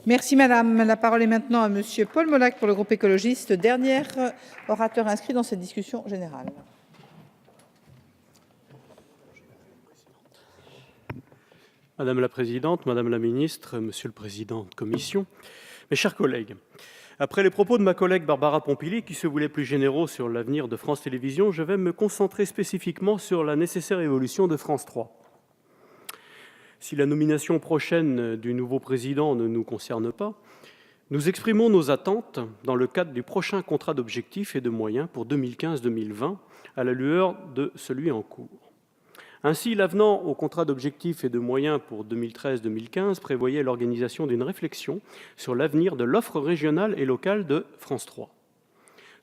Merci madame. La parole est maintenant à monsieur Paul Molac pour le groupe écologiste, dernier orateur inscrit dans cette discussion générale. Madame la présidente, madame la ministre, monsieur le président de commission, mes chers collègues, après les propos de ma collègue Barbara Pompili, qui se voulait plus généraux sur l'avenir de France Télévisions, je vais me concentrer spécifiquement sur la nécessaire évolution de France 3. Si la nomination prochaine du nouveau président ne nous concerne pas, nous exprimons nos attentes dans le cadre du prochain contrat d'objectifs et de moyens pour 2015-2020, à la lueur de celui en cours. Ainsi, l'avenant au contrat d'objectifs et de moyens pour 2013-2015 prévoyait l'organisation d'une réflexion sur l'avenir de l'offre régionale et locale de France 3.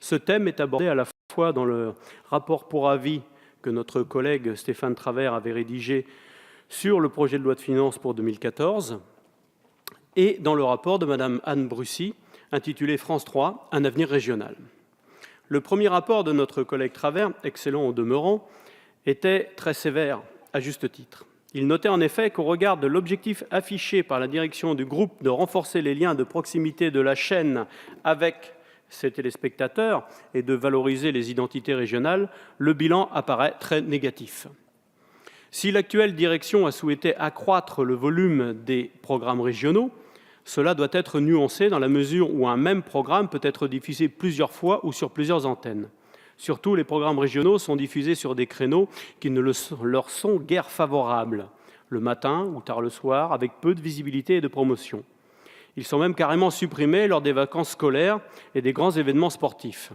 Ce thème est abordé à la fois dans le rapport pour avis que notre collègue Stéphane Travert avait rédigé sur le projet de loi de finances pour 2014 et dans le rapport de Mme Anne Brucy intitulé « France 3, un avenir régional ». Le premier rapport de notre collègue Travert, excellent au demeurant, était très sévère, à juste titre. Il notait en effet qu'au regard de l'objectif affiché par la direction du groupe de renforcer les liens de proximité de la chaîne avec ses téléspectateurs et de valoriser les identités régionales, le bilan apparaît très négatif. Si l'actuelle direction a souhaité accroître le volume des programmes régionaux, cela doit être nuancé dans la mesure où un même programme peut être diffusé plusieurs fois ou sur plusieurs antennes. Surtout, les programmes régionaux sont diffusés sur des créneaux qui ne leur sont guère favorables, le matin ou tard le soir, avec peu de visibilité et de promotion. Ils sont même carrément supprimés lors des vacances scolaires et des grands événements sportifs.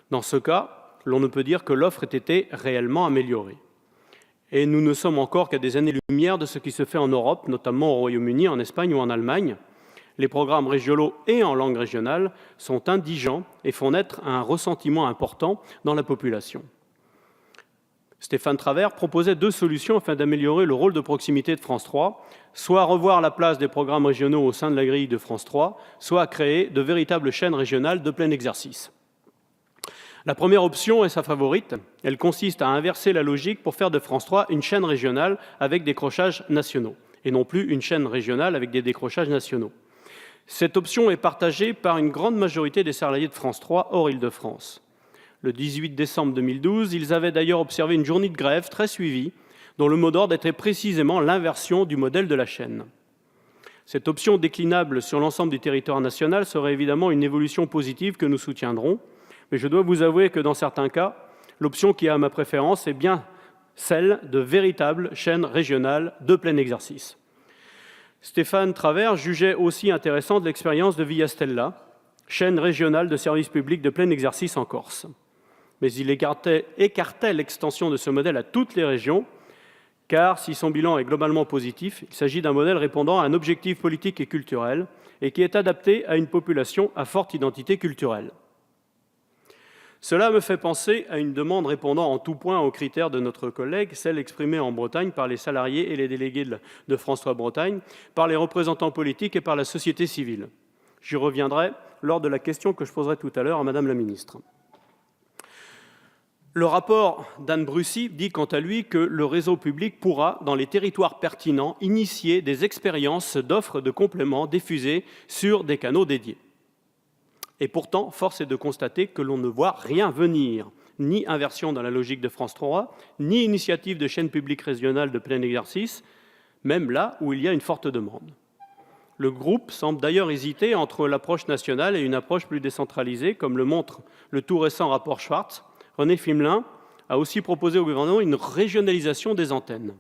Dans ce cas, l'on ne peut dire que l'offre ait été réellement améliorée. Et nous ne sommes encore qu'à des années-lumière de ce qui se fait en Europe, notamment au Royaume-Uni, en Espagne ou en Allemagne. Les programmes régionaux et en langue régionale sont indigents et font naître un ressentiment important dans la population. Stéphane Travert proposait deux solutions afin d'améliorer le rôle de proximité de France 3, soit revoir la place des programmes régionaux au sein de la grille de France 3, soit créer de véritables chaînes régionales de plein exercice. La première option est sa favorite. Elle consiste à inverser la logique pour faire de France 3 une chaîne régionale avec décrochages nationaux, et non plus une chaîne régionale avec des décrochages nationaux. Cette option est partagée par une grande majorité des salariés de France 3 hors Île-de-France. Le 18 décembre 2012, ils avaient d'ailleurs observé une journée de grève très suivie, dont le mot d'ordre était précisément l'inversion du modèle de la chaîne. Cette option déclinable sur l'ensemble du territoire national serait évidemment une évolution positive que nous soutiendrons, mais je dois vous avouer que dans certains cas, l'option qui a ma préférence est bien celle de véritables chaînes régionales de plein exercice. Stéphane Travert jugeait aussi intéressante l'expérience de Via Stella, chaîne régionale de services publics de plein exercice en Corse. Mais il écartait l'extension de ce modèle à toutes les régions, car si son bilan est globalement positif, il s'agit d'un modèle répondant à un objectif politique et culturel et qui est adapté à une population à forte identité culturelle. Cela me fait penser à une demande répondant en tout point aux critères de notre collègue, celle exprimée en Bretagne par les salariés et les délégués de France 3 Bretagne, par les représentants politiques et par la société civile. J'y reviendrai lors de la question que je poserai tout à l'heure à Madame la ministre. Le rapport d'Anne Brucy dit quant à lui que le réseau public pourra, dans les territoires pertinents, initier des expériences d'offres de compléments diffusées sur des canaux dédiés. Et pourtant, force est de constater que l'on ne voit rien venir, ni inversion dans la logique de France 3, ni initiative de chaînes publiques régionales de plein exercice, même là où il y a une forte demande. Le groupe semble d'ailleurs hésiter entre l'approche nationale et une approche plus décentralisée, comme le montre le tout récent rapport Schwartz. René Flimelin a aussi proposé au gouvernement une régionalisation des antennes.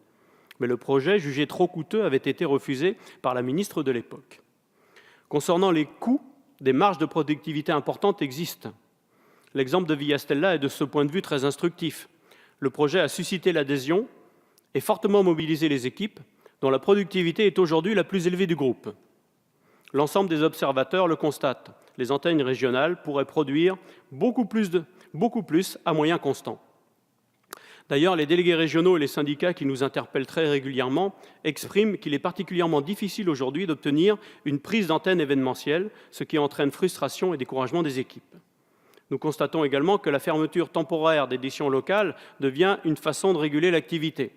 Mais le projet, jugé trop coûteux, avait été refusé par la ministre de l'époque. Concernant les coûts, des marges de productivité importantes existent. L'exemple de Via Stella est de ce point de vue très instructif. Le projet a suscité l'adhésion et fortement mobilisé les équipes, dont la productivité est aujourd'hui la plus élevée du groupe. L'ensemble des observateurs le constatent. Les antennes régionales pourraient produire beaucoup plus à moyens constants. D'ailleurs, les délégués régionaux et les syndicats qui nous interpellent très régulièrement expriment qu'il est particulièrement difficile aujourd'hui d'obtenir une prise d'antenne événementielle, ce qui entraîne frustration et découragement des équipes. Nous constatons également que la fermeture temporaire d'éditions locales devient une façon de réguler l'activité.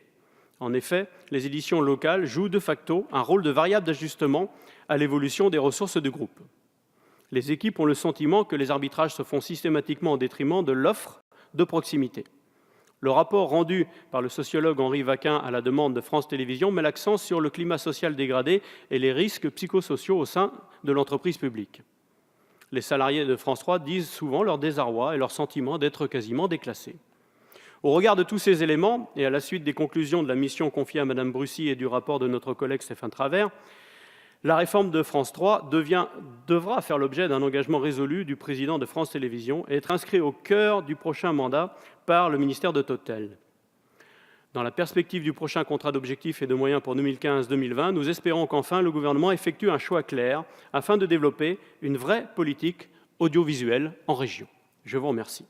En effet, les éditions locales jouent de facto un rôle de variable d'ajustement à l'évolution des ressources du groupe. Les équipes ont le sentiment que les arbitrages se font systématiquement au détriment de l'offre de proximité. Le rapport rendu par le sociologue Henri Vaquin à la demande de France Télévisions met l'accent sur le climat social dégradé et les risques psychosociaux au sein de l'entreprise publique. Les salariés de France 3 disent souvent leur désarroi et leur sentiment d'être quasiment déclassés. Au regard de tous ces éléments, et à la suite des conclusions de la mission confiée à Mme Brucy et du rapport de notre collègue Stéphane Travert, la réforme de France 3 devra faire l'objet d'un engagement résolu du président de France Télévisions et être inscrit au cœur du prochain mandat par le ministère de Totel. Dans la perspective du prochain contrat d'objectifs et de moyens pour 2015-2020, nous espérons qu'enfin le gouvernement effectue un choix clair afin de développer une vraie politique audiovisuelle en région. Je vous remercie.